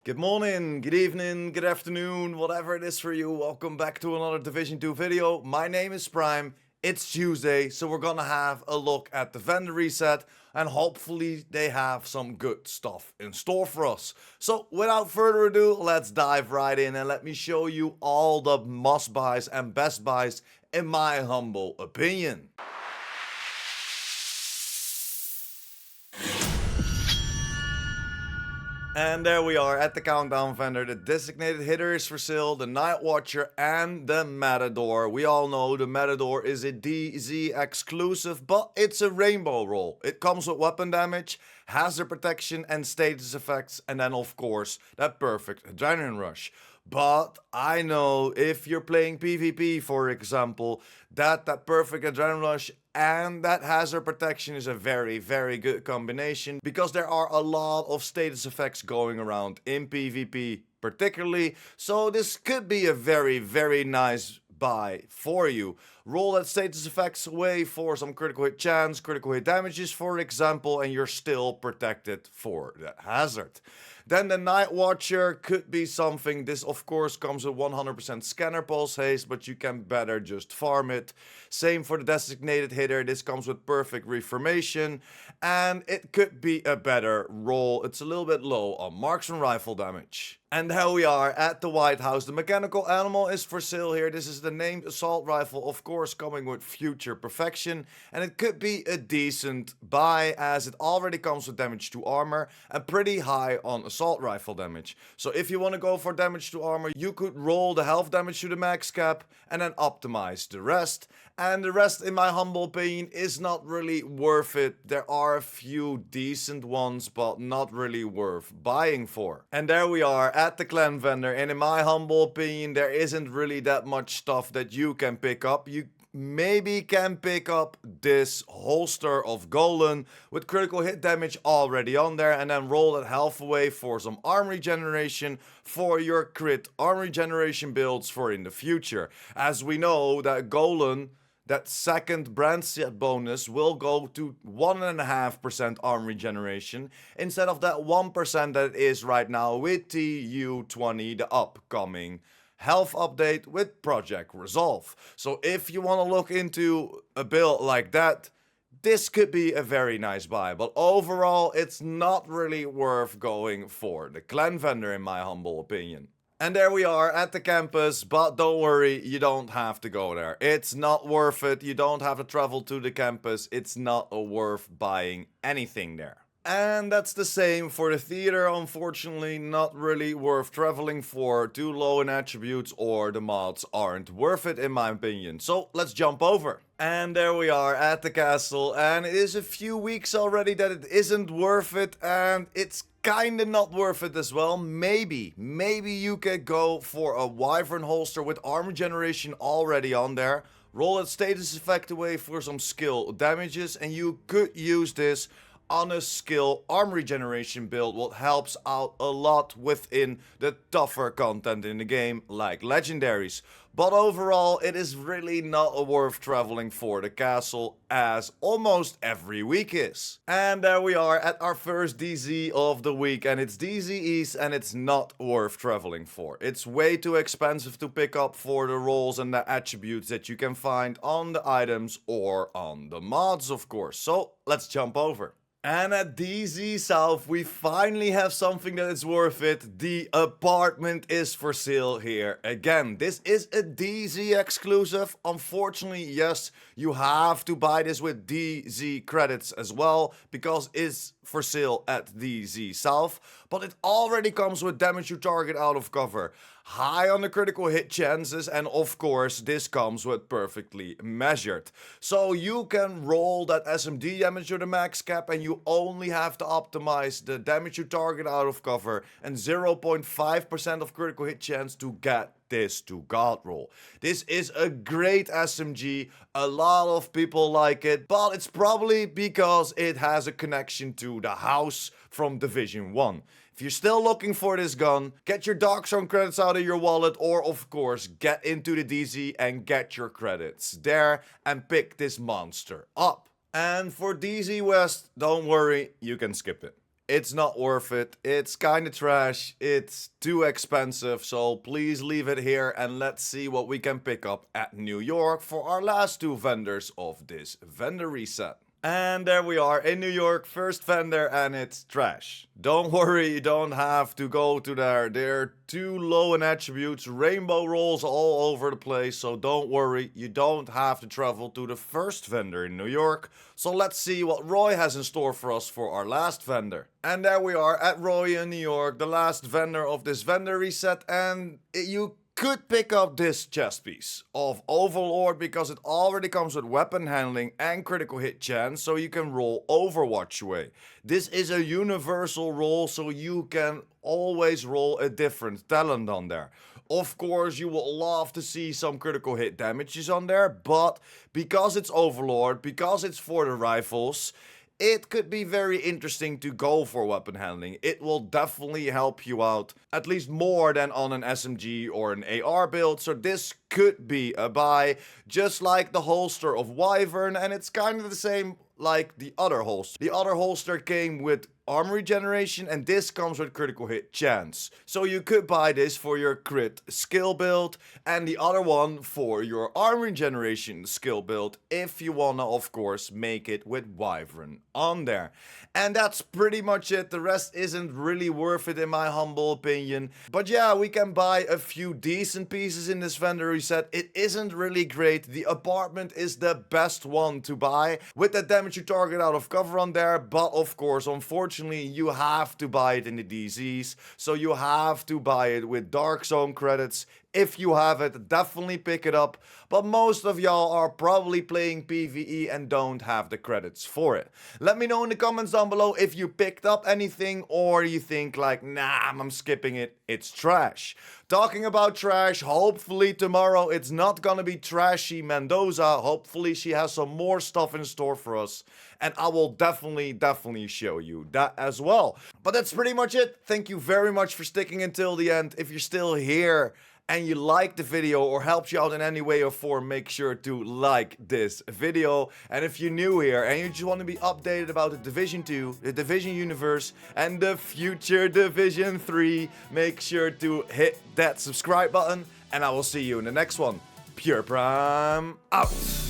Good morning, good evening, good afternoon, whatever it is for you. Welcome back to another Division 2 video. My name is Prime. It's Tuesday, so we're gonna have a look at the vendor reset and hopefully they have some good stuff in store for us. So without further ado, let's dive right in and let me show you all the must buys and best buys in my humble opinion. And there we are at the countdown vendor. The designated hitter is for sale, the Night Watcher and the Matador. We all know the Matador is a DZ exclusive, but it's a rainbow roll. It comes with weapon damage, hazard protection and status effects, and then of course that perfect adrenaline rush. But I know if you're playing PvP, for example, that perfect adrenaline rush and that hazard protection is a very good combination because there are a lot of status effects going around in PvP particularly. So this could be a very nice buy for you. Roll that status effects away for some critical hit chance, critical hit damages for example, and you're still protected for that hazard. Then the Night Watcher could be something. This of course comes with 100% scanner pulse haste, but you can better just farm it. Same for the designated hitter. This comes with perfect reformation and it could be a better roll. It's a little bit low on marksman rifle damage. And here we are at the White House. The mechanical animal is for sale here. This is the named assault rifle, of course coming with future perfection, and it could be a decent buy as it already comes with damage to armor and pretty high on assault rifle damage. So if you want to go for damage to armor, you could roll the health damage to the max cap and then optimize the rest. And the rest, in my humble opinion, is not really worth it. There are a few decent ones, but not really worth buying for. And there we are at the clan vendor, and in my humble opinion, there isn't really that much stuff that you can pick up. You maybe can pick up this holster of Golan with critical hit damage already on there and then roll that health away for some arm regeneration for your crit arm regeneration builds for in the future. As we know that Golan, that second brand set bonus will go to 1.5% arm regeneration instead of that 1% that it is right now with TU20, the upcoming health update with Project Resolve. So if you want to look into a build like that, this could be a very nice buy, but overall it's not really worth going for the clan vendor in my humble opinion. And there we are at the campus, but don't worry, you don't have to go there. It's not worth it, you don't have to travel to the campus, it's not worth buying anything there. And that's the same for the theater, unfortunately, not really worth traveling for, too low in attributes or the mods aren't worth it in my opinion. So let's jump over. And there we are at the castle, and it is a few weeks already that it isn't worth it, and it's kinda not worth it as well. Maybe you could go for a wyvern holster with armor generation already on there, roll that status effect away for some skill damages, and you could use this on a skill arm regeneration build, what helps out a lot within the tougher content in the game, like legendaries. But overall, it is really not worth traveling for the castle, as almost every week is. And there we are at our first DZ of the week, and it's DZ East, and it's not worth traveling for. It's way too expensive to pick up for the rolls and the attributes that you can find on the items or on the mods, of course. So let's jump over. And at DZ South, we finally have something that is worth it. The apartment is for sale here again. This is a DZ exclusive. Unfortunately, yes, you have to buy this with DZ credits as well, because it's for sale at DZ South. But it already comes with damage to target out of cover, high on the critical hit chances, and of course this comes with perfectly measured. So you can roll that SMD damage to the max cap and you only have to optimize the damage to target out of cover and 0.5% of critical hit chance to get this to god roll. This is a great SMG, a lot of people like it, but it's probably because it has a connection to the house from Division 1. If you're still looking for this gun, get your Darkzone credits out of your wallet, or of course get into the DZ and get your credits there and pick this monster up. And for DZ West, don't worry, you can skip it. it's not worth it. It's kind of trash. It's too expensive. So please leave it here and let's see what we can pick up at New York for our last two vendors of this vendor reset. And there we are in New York, first vendor, and it's trash. Don't worry, you don't have to go to there. They're too low in attributes, rainbow rolls all over the place, so don't worry, you don't have to travel to the first vendor in New York. So let's see what Roy has in store for us for our last vendor. And there we are at Roy in New York, the last vendor of this vendor reset, and you could pick up this chest piece of Overlord because it already comes with weapon handling and critical hit chance, so you can roll Overwatch away. This is a universal roll, so you can always roll a different talent on there. Of course, you will love to see some critical hit damages on there, but because it's Overlord, because it's for the rifles, it could be very interesting to go for weapon handling. It will definitely help you out, at least more than on an SMG or an AR build, so this could be a buy, just like the holster of Wyvern, and it's kind of the same like the other holster. The other holster came with armor regeneration, and this comes with critical hit chance. So you could buy this for your crit skill build, and the other one for your armor regeneration skill build, if you wanna, of course, make it with Wyvern on there. And that's pretty much it. The rest isn't really worth it in my humble opinion. But yeah, we can buy a few decent pieces in this vendor reset. It isn't really great. The apartment is the best one to buy, with the damage you target out of cover on there, but of course, unfortunately, you have to buy it in the DZs, so you have to buy it with Dark Zone credits. If you have it, definitely pick it up, but most of y'all are probably playing PvE and don't have the credits for it. Let me know in the comments down below if you picked up anything or you think like, nah, I'm skipping it, it's trash. Talking about trash, hopefully tomorrow it's not gonna be trashy Mendoza. Hopefully she has some more stuff in store for us, and I will definitely show you that as well. But that's pretty much it. Thank you very much for sticking until the end. If you're still here and you like the video or helps you out in any way or form, make sure to like this video. And if you're new here and you just want to be updated about the Division 2, the Division universe, and the future Division 3, make sure to hit that subscribe button, and I will see you in the next one. PurePrime out!